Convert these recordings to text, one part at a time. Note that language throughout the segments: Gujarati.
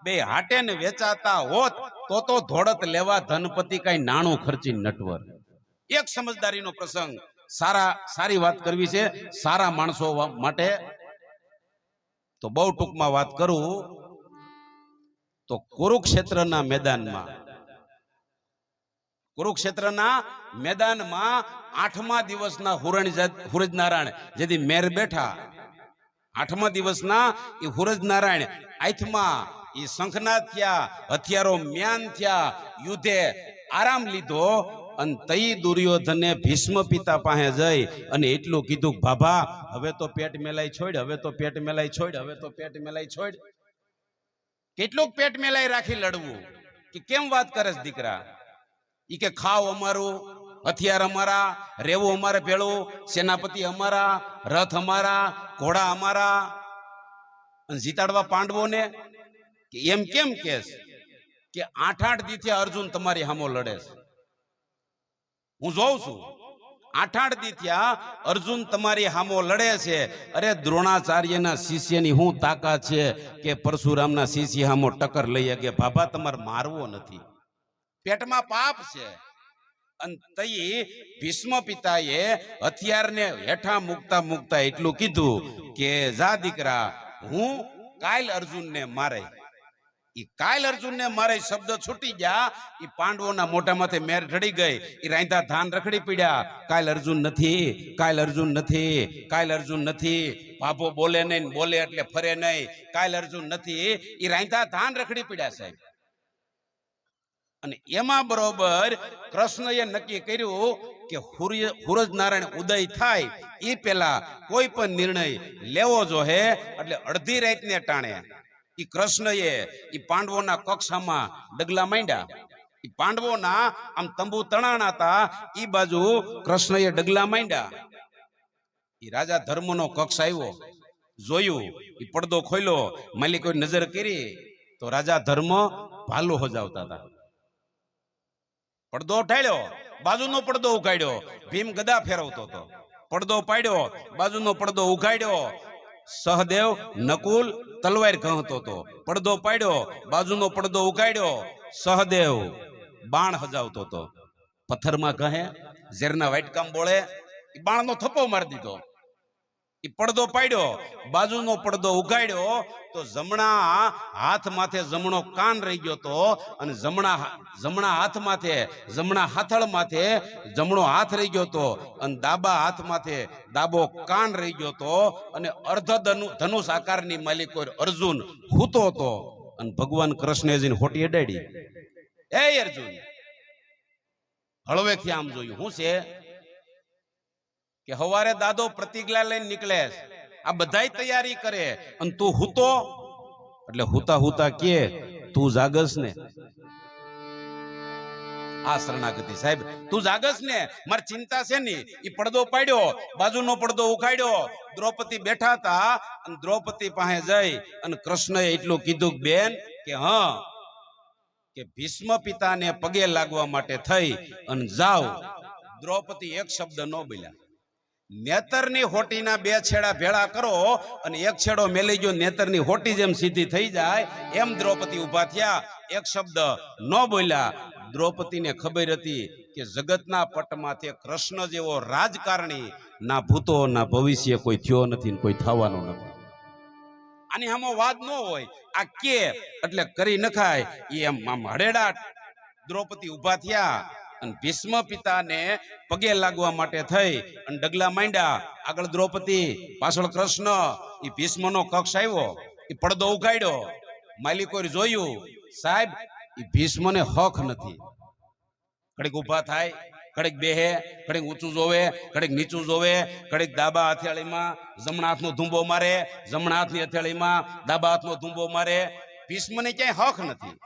બે હાટે ને વેચાતા હોત તો ધોળત લેવા ધનપતિ કઈ નાણું ખર્ચી નટવર. એક સમજદારીનો પ્રસંગ, સારી વાત કરવી છે સારા માણસો માટે. તો બહુ ટૂંકમાં વાત કરું તો કુરુક્ષેત્રના મેદાનમાં 8મા દિવસના હુરજ નારાયણ જેથી મેર બેઠા 8મા દિવસના એ હુરજ નારાયણ આથમાં એ શંખનાદ થયા, હથિયારો મ્યાન થયા, યુદ્ધે આરામ લીધો અને તઈ દુર્યોધને ભીષ્મ પિતા પાસે જઈ અને એટલું કીધું, બાબા હવે તો પેટ મેલાઈ છોડ, હવે તો પેટ મેલાઈ છોડ, હવે તો પેટ મેલાઈ છોડ. કેટલુંક પેટ મેલાઈ રાખી લડવું? કે કેમ વાત કરે છે દીકરા? ઈ કે ખાવ અમારું, હથિયાર અમારા, રેવું અમારે ભેળું, સેનાપતિ અમારા, રથ અમારા, ઘોડા અમારા, અને જીતાડવા પાંડવોને. કે એમ કેમ કેસ કે 8 દીથી અર્જુન તમારી સામો લડે છે, હું જોઉં છું. 8 દીથ્યા અર્જુન તમારી સામો લડે છે. અરે દ્રોણાચાર્યના શિષ્યની હું તાકાત છે કે પરશુરામના શિષ્ય સામો ટક્કર લઈ શકે? બાબા તમારે મારવો નથી, પેટમાં પાપ છે. અને તઈ ભીષ્મ પિતાએ હથિયારને હેઠા મૂકતા એટલું કીધું કે જા દીકરા, હું કાલ અર્જુનને મારે. ઈ કાલ અર્જુનને મારે શબ્દ છૂટી ગયા, ઈ પાંડવોના મોઢામાંથી મેર ઢળી ગઈ. ઈ રાંધા ધાન રખડી પડ્યા, કાલ અર્જુન નથી, કાલ અર્જુન નથી, કાલ અર્જુન નથી. ભાભો બોલે નહીં, બોલે એટલે ફરે નહીં, કાલ અર્જુન નથી. ઈ રાંધા ધાન રખડી પડ્યા સાહેબ. અને એમાં બરોબર કૃષ્ણએ નક્કી કર્યું કે હુરજ નારાયણ ઉદય થાય એ પેલા કોઈ પણ નિર્ણય લેવો જોઈએ. એટલે અડધી રાતને ટાણે ઈ કૃષ્ણએ ઈ પાંડવોના કક્ષામાં ડગલા માંડ્યા. ઈ પાંડવોના આમ તંબુ તણાણા હતા, ઈ બાજુ કૃષ્ણએ ડગલા માંડ્યા. ઈ રાજા ધર્મનો કક્ષ આવ્યો, જોયું, ઈ પડદો ખોલ્યો, માલિકોએ નજર કરી તો રાજા ધર્મ ભાલો હજાવતા હતા. પડદો ઉઠાડ્યો, બાજુનો પડદો ઉગાડ્યો, ભીમ ગદા ફેરવતો હતો. પડદો પાડ્યો, બાજુનો પડદો ઉગાડ્યો, સહદેવ નકુલ તલવાર ઘણતો હતો. પડદો પાડ્યો, બાજુનો પડદો ઉગાડ્યો, સહદેવ બાણ હજાવતો હતો. પથ્થરમાં કહે, ઝેરના વાટકામ બોળે, બાણનો થપ્પો મારી દીધો. ઈ પડદો પાડ્યો, બાજુનો પડદો ઉગાડ્યો તો જમણા હાથ માથે જમણો કાન રહી ગયો તો, અને જમણા હાથ માથે, જમણા હાથળ માથે જમણો હાથ રહી ગયો તો, અને ડાબા હાથ માથે ડાબો કાન રહી ગયો તો. અને અર્ધ ધનુષ આકારની માલિકો અર્જુન હૂતો હતો. અને ભગવાન કૃષ્ણે જઈને હોટી અડાડી, એ અર્જુન હળવેથી આમ જોયું. શું છે કે હવારે દાદો પ્રતિજ્ઞા લઈને નીકળે, આ બધાય તૈયારી કરે, અને તું હૂતો. એટલે હુતા કે તું જાગસ ને? આ શરણાગતિ સાહેબ, તું જાગસ ને? મારી ચિંતા છે ની. ઈ પડદો પાડ્યો, બાજુનો પડદો ઉખાડ્યો, દ્રૌપદી બેઠા હતા. અને દ્રૌપદી પાસે જઈ અને કૃષ્ણએ એટલું કીધું, બેન કે હા, કે ભીષ્મ પિતાને પગે લાગવા માટે થઈ અને જાઓ. દ્રૌપદી એક શબ્દ ન બોલ્યા. નેતરની હોટીના બે છેડા ભેળા કરો અને એક છેડો મેલી ગયો, નેતરની હોટી જેમ સીધી થઈ જાય એમ દ્રૌપદી ઉભા થયા, એક શબ્દ ન બોલ્યા. દ્રૌપદીને ખબર હતી કે જગતના પટમાંથી કૃષ્ણ જેવો રાજકારણી ના ભૂતો ના ભવિષ્ય કોઈ થયો નથી, કોઈ થવાનો નથી. આની આમો વાદ ન હોય, આ કે એટલે કરી નખાય. એમ આમ હડેડાટ દ્રૌપદી ઉભા થયા અને ભીષ્મ પિતાને પગે લાગવા માટે થઈ અને ડગલા માંડ્યા. આગળ દ્રૌપદી, પાછળ કૃષ્ણ. એ ભીષ્મનો કક્ષ આવ્યો, એ પડદો ઉગાડ્યો, માલિકોએ જોયું, સાહેબ એ ભીષ્મને હક નથી. ઘડીક ઉભા થાય, ઘડીક બેહે, ઘડીક ઊંચું જોવે, ઘડીક નીચું જોવે, ઘડીક ડાબા હથેળીમાં જમણા હાથનો ધૂંબો મારે, જમણા હાથની હથેળીમાં ડાબા હાથનો ધૂંબો મારે. ભીષ્મને ક્યાંય હક નથી.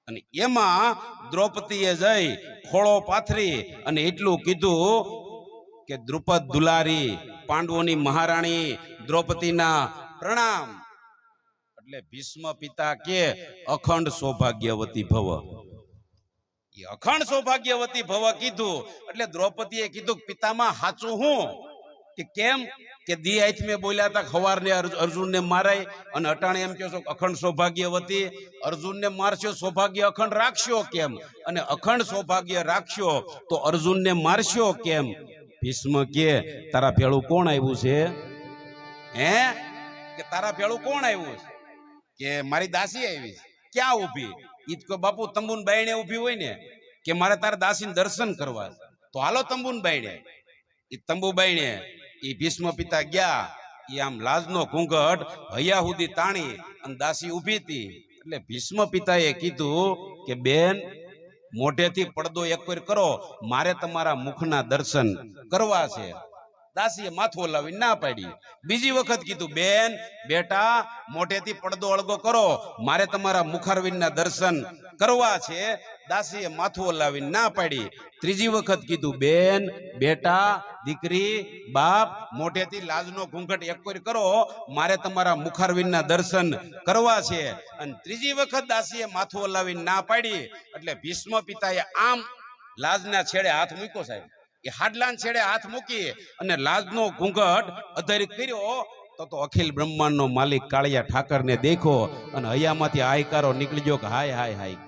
અને એમાં દ્રૌપદીએ જઈ ખોળો પાથરી અને એટલું કીધું કે દ્રુપદ દુલારી, પાંડવોની મહારાણી દ્રૌપદીના પ્રણામ. એટલે ભીષ્મ પિતા કે અખંડ સૌભાગ્યવતી ભવ. એ અખંડ સૌભાગ્યવતી ભવ કીધું એટલે દ્રૌપદીએ કીધું, પિતામાં હાચું હું? કે કેમ કે દી આઈથ મેં બોલ્યા હતા ખવારને અર્જુનને મારાય અને અટાણે એમ કહો છો અખંડ સૌભાગ્યવતી અર્જુનને મારશો સૌભાગ્ય અખંડ રાખશો કેમ અને અખંડ સૌભાગ્ય રાખશો તો અર્જુનને મારશો કેમ? ભીષ્મ કે તારા ભેળું કોણ આવ્યું છે? હે કે તારા ભેળું કોણ આવ્યું છે? કે મારી દાસી આવી છે. ક્યાં ઊભી? ઈ તો બાપુ તંબુન બાયણે ઊભી હોય ને કે મારે તારા દાસીને દર્શન કરવા તો હાલો તંબુન બાયણે. ઈ તંબુ બાયણે ઈ ભીષ્મ પિતા ગયા. ઈ આમ લાજનો ઘૂંઘટ હૈયા સુધી તાણી અને દાસી ઊભી હતી. એટલે ભીષ્મ પિતાએ કીધું કે બેન મોઢેથી પડદો એક વાર કરો, મારે તમારા મુખના દર્શન કરવા છે. દાસીએ માથું હલાવી ના પાડી. બીજી વખત કીધું બેન બેટા મોઢેથી પડદો અળગો કરો, મારે તમારા મુખારવિંદના દર્શન કરવા છે. દાસીએ માથું હલાવી ના પાડી. ત્રીજી વખત કીધું બેન બેટા દીકરી બાપ મોઢેથી લાજનો ઘૂંઘટ એક વાર કરો, મારે તમારા મુખારવિંદના દર્શન કરવા છે. અને ત્રીજી વખત દાસીએ માથું હલાવી ના પાડી. એટલે ભીષ્મ પિતાએ આમ લાજના છેડે હાથ મૂક્યો સાહેબ. એ હાડલાન છેડે હાથ મૂકી અને લાજનો ઘૂંઘટ અધર કર્યો તો અખિલ બ્રહ્માંડનો માલિક કાળિયા ઠાકરને દેખો અને હૈયામાંથી હાયકારો નીકળી ગયો કે હાય હાય હાય.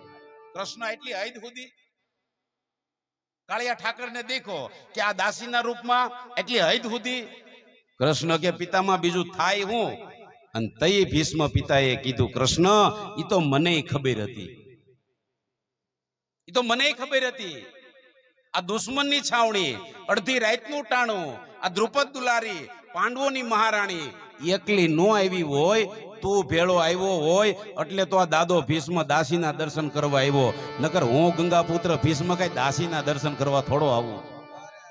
કૃષ્ણ એટલી હૈદ સુધી કાળિયા ઠાકરને દેખો કે આ દાસીના રૂપમાં એટલી હૈદ સુધી. કૃષ્ણ કે પિતામાં બીજું થાય હું? અને તઈ ભીષ્મ પિતાએ કીધું કૃષ્ણ ઈ તો મને ખબર હતી, ઈ તો મને ખબર હતી. આ દુશ્મનની છાવણી અડધી રાતનું ટાણું આ દ્રુપદ દુલારી પાંડવોની મહારાણી એકલી નો આવી હોય, તું ભેળો આવ્યો હોય એટલે તો આ દાદો ભીષ્મ દાસીના દર્શન કરવા આવ્યો. નકર હું ગંગાપુત્ર ભીષ્મ કઈ દાસીના દર્શન કરવા થોડો આવું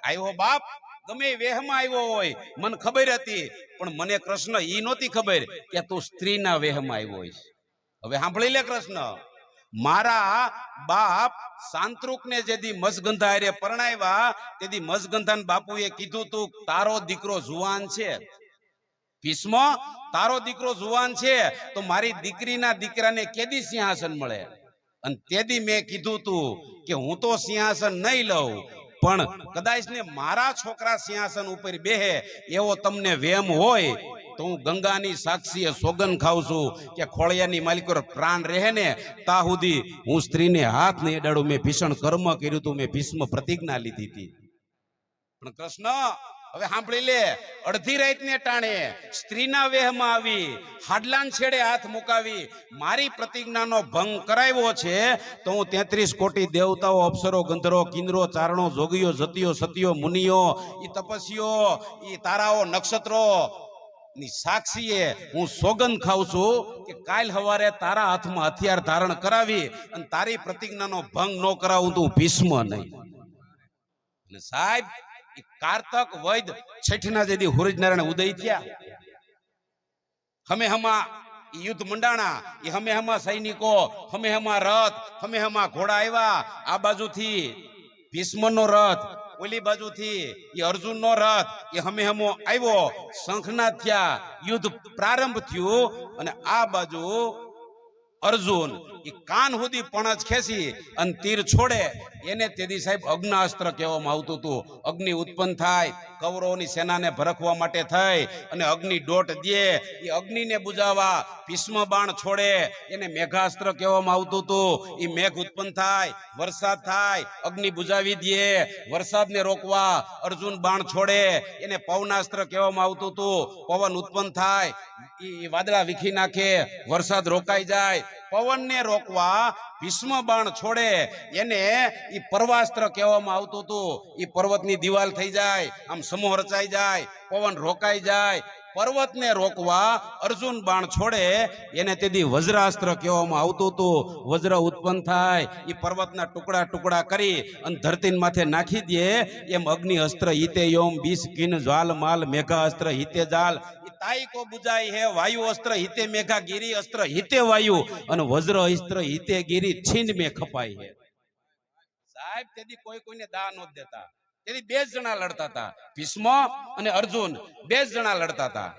આવ્યો? બાપ ગમે વેહમાં આવ્યો હોય મને ખબર હતી, પણ મને કૃષ્ણ ઈ નહોતી ખબર કે તું સ્ત્રીના વેહમાં આવ્યો હોય. હવે સાંભળી લે કૃષ્ણ, મારા બાપ સાંત્રુકને જેદી મસગંધા હારે પરણાવ્યા તેદી મસગંધાન બાપુએ કીધું તું તારો દીકરો જુવાન છે ભીષ્મ, તારો દીકરો જુવાન છે તો મારી દીકરીના દીકરાને કેદી સિંહાસન મળે? અને તેદી મેં કીધું તું કે હું તો સિંહાસન નહીં લઉં, પણ કદાચ ને મારા છોકરા સિંહાસન ઉપર બેહે એવો તમને વેમ હોય તો હું ગંગાની સાક્ષીએ સોગન ખાઉં છું કે ખોળિયાની માલિકો પ્રાણ રહે ને તા સુધી હું સ્ત્રીને હાથ નહીં અડાડું. મેં ભીષણ કર્મ કર્યું તું, મેં ભીષ્મ પ્રતિજ્ઞા લીધી હતી. પણ કૃષ્ણ હવે સાંભળી લે, અડધી રાતને ટાણે સ્ત્રીના વેહમાં આવી હાડલાન છેડે હાથ મુકાવી મારી પ્રતિજ્ઞાનો ભંગ કરાવ્યો છે તો હું 33 કોટી દેવતાઓ અપ્સરો ગંધર્વો કિન્નરો ચારણો જોગીઓ જતીઓ સતીઓ મુનિઓ ઈ તપસ્વીઓ ઈ તારાઓ નક્ષત્રો ની સાક્ષીએ હું સોગંદ ખાઉં છું કે કાલ સવારે તારા હાથમાં હથિયાર ધારણ કરાવી અને તારી પ્રતિજ્ઞાનો ભંગ ન કરાવું તું ભીષ્મ નહીં. અને સાહેબ કારતક વૈદ છઠના જેદી હુરજ નારાયણ ઉદય થયા, હમે હમા યુદ્ધ મંડાણા, એ હમે હમા સૈનિકો, હમે હમા રથ, હમે હમા ઘોડા આવ્યા. આ બાજુથી ભીષ્મનો રથ, ઓલી બાજુથી એ અર્જુનનો રથ, એ હમે હમો આવ્યો. શંખના થયા, યુદ્ધ પ્રારંભ થયું અને આ બાજુ અર્જુન એ કાન સુધી પણજ ખેંચી અને તીર છોડે એને તેદી સાહેબ અગ્નાસ્ત્ર કહેવામાં આવતું હતું. અગ્નિ ઉત્પન્ન થાય કૌરવોની સેનાને ભરખવા માટે થઈ અને અગ્નિ દોટ દે, એ અગ્નિને બુજાવવા ભીષ્મ બાણ છોડે એને મેઘાસ્ત્ર કહેવામાં આવતું હતું. એ મેઘ ઉત્પન્ન થાય, વરસાદ થાય, અગ્નિ બુજાવી દે, વરસાદને રોકવા અર્જુન બાણ છોડે એને પવનાસ્ત્ર કહેવામાં આવતું હતું. પવન ઉત્પન્ન થાય, એ વાદળા વીખી નાખે, વરસાદ રોકાઈ જાય. પવનને રોકવા ભીષ્મ બાણ છોડે એને ઈ પર્વાસ્ત્ર કહેવામાં આવતું હતું. ઈ પર્વતની દિવાલ થઈ જાય, આમ સમૂહ રચાઈ જાય, પવન રોકાઈ જાય. પર્વતને રોકવા અર્જુન બાણ છોડે એને તેથી વજ્રાસ્ત્ર કહેવામાં આવતું હતું. વજ્ર ઉત્પન્ન થાય, એ પર્વતના ટુકડા ટુકડા કરી અને ધરતી માથે નાખી દે. એમ અગ્નિ અસ્ત્ર હિતે યોમ બીસ કિન જ્વાલ માલ મેઘા અસ્ત્ર હિતે જાલ તાઈ કો બુજાઈ હે વાયુ અસ્ત્ર હિતે મેઘા ગીરી અસ્ત્ર હિતે વાયુ અને વજ્ર અસ્ત્ર હિતે ગીરી છીન મે ખપાઈ હે. સાહેબ તેથી કોઈ કોઈને દા ન દેતા. તેથી 2 જણા લડતા હતા, ભીષ્મ અને અર્જુન 2 જણા લડતા હતા.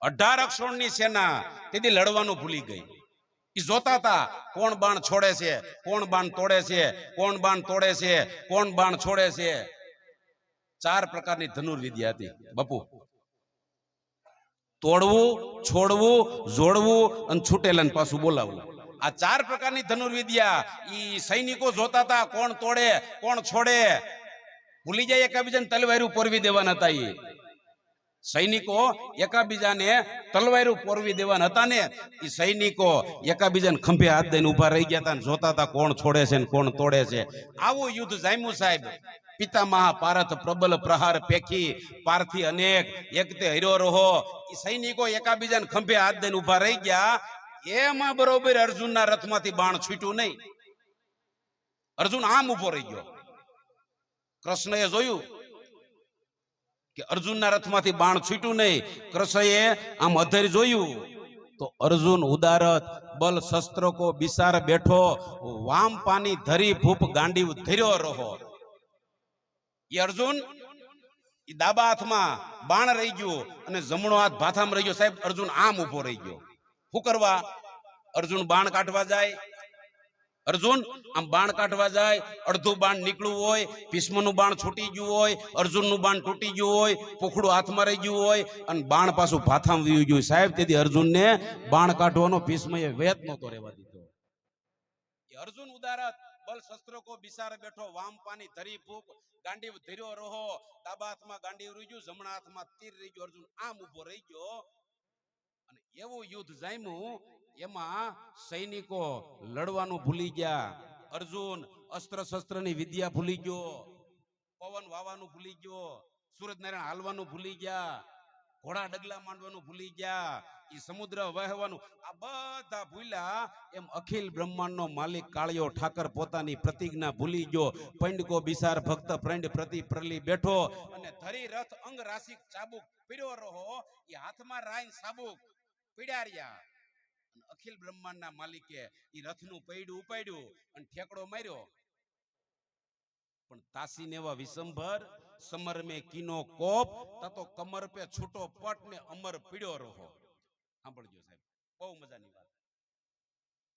18 અક્ષોણની સેના તેથી લડવાનું ભૂલી ગઈ. એ જોતા હતા કોણ બાણ છોડે છે, કોણ બાણ તોડે છે, કોણ બાણ તોડે છે, કોણ બાણ છોડે છે. 4 પ્રકારની ધનુર્વિદ્યા હતી બાપુ. તોડવું, છોડવું, જોડવું અને છૂટેલાને પાછું બોલાવવું. આ 4 પ્રકારની ધનુર્વિદ્યા ઈ સૈનિકો જોતા હતા, કોણ તોડે કોણ છોડે. ભૂલી જાય એકાબીજાને તલવારું પોરવી દેવાના હતા. એ સૈનિકો એકાબીજાને તલવારું પોરવી દેવાના હતા ને એ સૈનિકો એકાબીજાને ખંભે હાથ દઈને ઉભા રહી ગયા હતા ને જોતા હતા કોણ છોડે છે ને કોણ તોડે છે. આવું યુદ્ધ જામ્યું સાહેબ. પિતામહ પારથ પ્રબલ પ્રહાર પેખી પારથી અનેક એકતે હર્યો રહો. એ સૈનિકો એકાબીજાને ખંભે હાથ દઈને ઉભા રહી ગયા. એમાં બરોબર અર્જુનના રથમાંથી બાણ છૂટ્યું નહીં. અર્જુન આમ ઉભો રહી ગયો. કૃષ્ણએ જોયું કે અર્જુનના રથમાંથી બાણ છૂટ્યું નહીં. કૃષ્ણએ આમ અધર જોયું તો અર્જુન ઉદારત બલ શસ્ત્ર કો બિસાર બેઠો વામ પાની ધરી ભૂપ ગાંડીવ ધર્યો રહો. એ અર્જુન એ ડાબા હાથમાં બાણ રહી ગયું અને જમણો હાથ ભાથામાં રહી ગયો. સાહેબ અર્જુન આમ ઉભો રહી ગયો. શું કરવા? અર્જુન બાણ કાઢવા જાય. અર્જુન આમ બાણ કાઢવા જાય, અડધું બાણ નીકળ્યું હોય, ભીષ્મનું બાણ છૂટી ગયું હોય, અર્જુનનું બાણ તૂટી ગયું હોય, પોખડું હાથમાં રહી ગયું હોય અને બાણ પાછું ભાથામાં વયું ગયું. સાહેબ તેથી અર્જુનને બાણ કાઢવાનો ભીષ્મએ વેત નહોતો રહેવા દીધો. અર્જુન ઉદારત બલ શસ્ત્ર કો બિસાર બેઠો વામ પાની ધરી ભૂપ ગાંડીવ ધર્યો રહો. ડાબા હાથમાં ગાંડીવ રહી ગયું, જમણા હાથમાં તીર રહી ગયું. અર્જુન આમ ઉભો રહી ગયો અને એવું યુદ્ધ જામ્યું. એમાં સૈનિકો લડવાનું ભૂલી ગયા. અર્જુન અસ્ત્ર શસ્ત્રની વિદ્યા ભૂલી ગયો, પવન વાવાનું ભૂલી ગયો, સૂરજનારાયણ હાલવાનું ભૂલી ગયા, ઘોડા ડગલા માંડવાનું ભૂલી ગયા, ઈ સમુદ્ર વહેવાનું આ બધા ભૂલ્યા. એમ અખિલ બ્રહ્માંડનો માલિક કાળિયો ઠાકર પોતાની પ્રતિજ્ઞા ભૂલી ગયો. પંડકો બિસાર ભક્ત પ્રેંડ પ્રતિ પ્રલી બેઠો અને ધરી રથ અંગ રાશિક ચાબુક પીડ્યો રહો. એ હાથમાં રાઈન સાબુક પીડાર્યા. અખિલ બ્રહ્માંડના માલિકે ઈ રથનું પૈડું ઉપાડ્યું અને ઠેકડો માર્યો. પણ તાસીને એવા વિષમભર સમર મે કીનો કોપ તતો કમર પે છૂટો પટ ને અમર પીડ્યો રહો. સાંભળજો સાહેબ, બહુ મજાની વાત.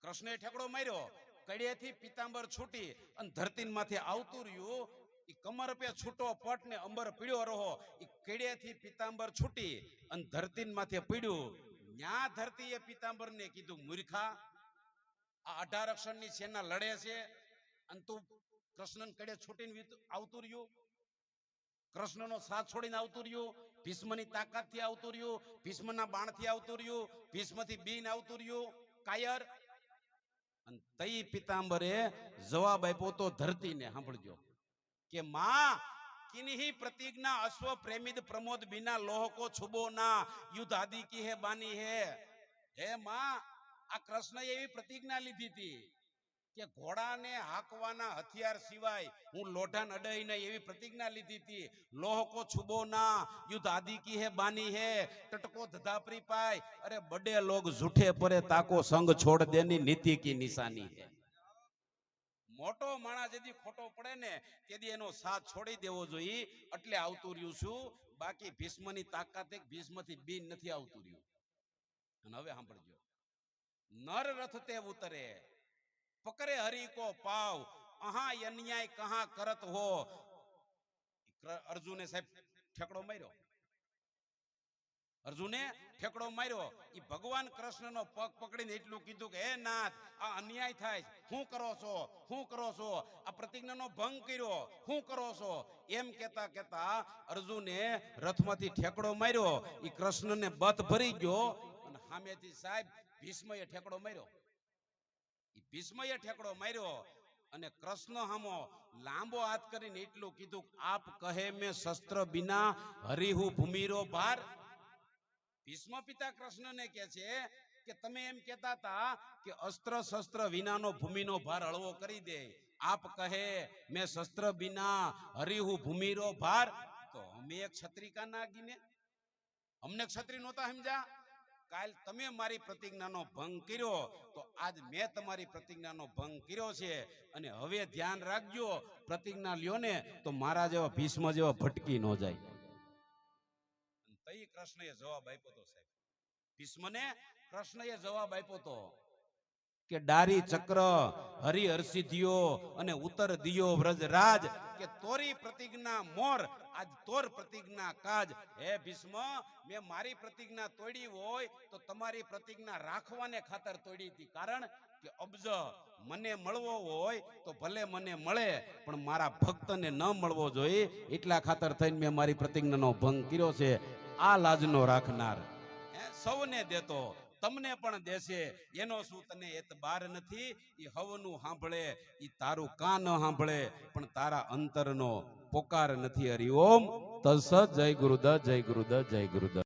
કૃષ્ણે ઠેકડો માર્યો, કડિયેથી પિતાંબર છૂટી અને ધરતીમાંથી આવતું રહ્યું. ઈ કમર પે છૂટો પટ ને અંબર પીડ્યો રહો. ઈ કડિયેથી પિતાંબર છૂટી અને ધરતીમાંથી પીડ્યું. ન્યા ધરતીએ પિતાંબરને કીધું, મૂર્ખા, આ 18 અક્ષરની સેના લડે છે અને તું કૃષ્ણને કડે છૂટીને આવતું રહ્યું, કૃષ્ણનો સાથ છોડીને આવતું રહ્યું, ભીષ્મની તાકાતથી આવતું રહ્યું, ભીષ્મના બાણથી આવતું રહ્યું, ભીષ્મથી બીન આવતું રહ્યું, કાયર. અને તઈ પિતાંબરે જવાબ આપ્યો તો ધરતીને. સાંભળજો કે માં किन्हीं प्रतिज्ञा अश्व प्रेमित प्रमोद बिना लोह को छुबो ना युद्ध आदि की है बानी है. हे मां, आ कृष्ण एवी प्रतिज्ञा लीधी थी કે ઘોડાને હાંકવાના હથિયાર સિવાય હું લોઢાને અડાઈ નહીં, એવી પ્રતિજ્ઞા લીધી હતી. લોહ કો છુબો ના યુદ્ધ આદિ કી હે બાની હે ટટકો ધધાપરી પાય અરે બડે લોગ ઝૂઠે પરે તાકો સંગ છોડ દેની નીતિ કી નિશાની હે. મોટો માણસ જેથી ખોટો પડે ને તેથી એનો સાથ છોડી દેવો જોઈએ. એટલે આવતું રહ્યું છું, બાકી ભીષ્મની તાકાત એક ભીષ્મથી બીન નથી આવતું રહ્યું. અને હવે સાંભળજો, નર રથ તે ઉતરે પકરે હરી કો પાવ અહા અન્યાય કહા કરત હો. અર્જુને સાહેબ ઠેકડો માર્યો, અર્જુને ઠેકડો માર્યો. એ ભગવાન કૃષ્ણનો પગ પકડીને એટલું કીધું કે હે નાથ, આ અન્યાય થાય, શું કરો છો, શું કરો છો, આ પ્રતિજ્ઞાનો ભંગ કર્યો, શું કરો છો. એમ કેતા કેતા અર્જુને રથમાંથી ઠેકડો માર્યો. એ કૃષ્ણને બત ભરી ગયો અને સામેથી સાહેબ ભીષ્મએ ઠેકડો માર્યો. ભીષ્મએ ઠેકડો માર્યો અને કૃષ્ણ હામો લાંબો હાથ કરીને એટલું કીધું, આપ કહે મેં શસ્ત્ર બિના હરિહુ ભૂમિરો ભાર. ભીષ્મ પિતા કૃષ્ણને કહે છે કે તમે એમ કહેતા હતા કે અસ્ત્ર શસ્ત્ર વિનાનો ભૂમિનો ભાર હળવો કરી દે. આપ કહે મેં શસ્ત્ર બિના હરિહુ ભૂમિરો ભાર. તો અમે એક ક્ષત્રિકા ના ગીને, અમને ક્ષત્રિય નહોતા સમજ્યા. કાલ તમે મારી પ્રતિજ્ઞાનો ભંગ કર્યો તો આજ મેં તમારી પ્રતિજ્ઞાનો ભંગ કર્યો છે. અને હવે ધ્યાન રાખજો, પ્રતિજ્ઞા લ્યો ને તો મારા જેવા ભીષ્મ જેવા ભટકી ન જાય. તઈ કૃષ્ણએ જવાબ આપ્યો તો સાહેબ, ભીષ્મને કૃષ્ણએ જવાબ આપ્યો તો કે ડારી ચક્ર હરિ હર્ષિધિયો અને ઉત્તર દિયો વ્રજરાજ. કે કે તોરી પ્રતિજ્ઞા મોર આજ તોર પ્રતિજ્ઞા કાજ. હે ભીષ્મ, મેં મારી પ્રતિજ્ઞા તોડી હોય તો તમારી પ્રતિજ્ઞા રાખવાને ખાતર તોડી હતી. કારણ કે અબજ મને મળવો હોય તો ભલે મને મળે, પણ મારા ભક્તને ન મળવો જોઈએ એટલા ખાતર થઈને મેં મારી પ્રતિજ્ઞાનો ભંગ કર્યો છે. આ લાજનો રાખનાર સૌને દેતો તમને પણ દેશે, એનો શું તને એતબાર નથી? એ હવનું સાંભળે, એ તારું કાન સાંભળે, પણ તારા અંતરનો પોકાર નથી. હરિઓમ તત્સત. જય ગુરુદત્ત, જય ગુરુદત્ત, જય ગુરુદત્ત.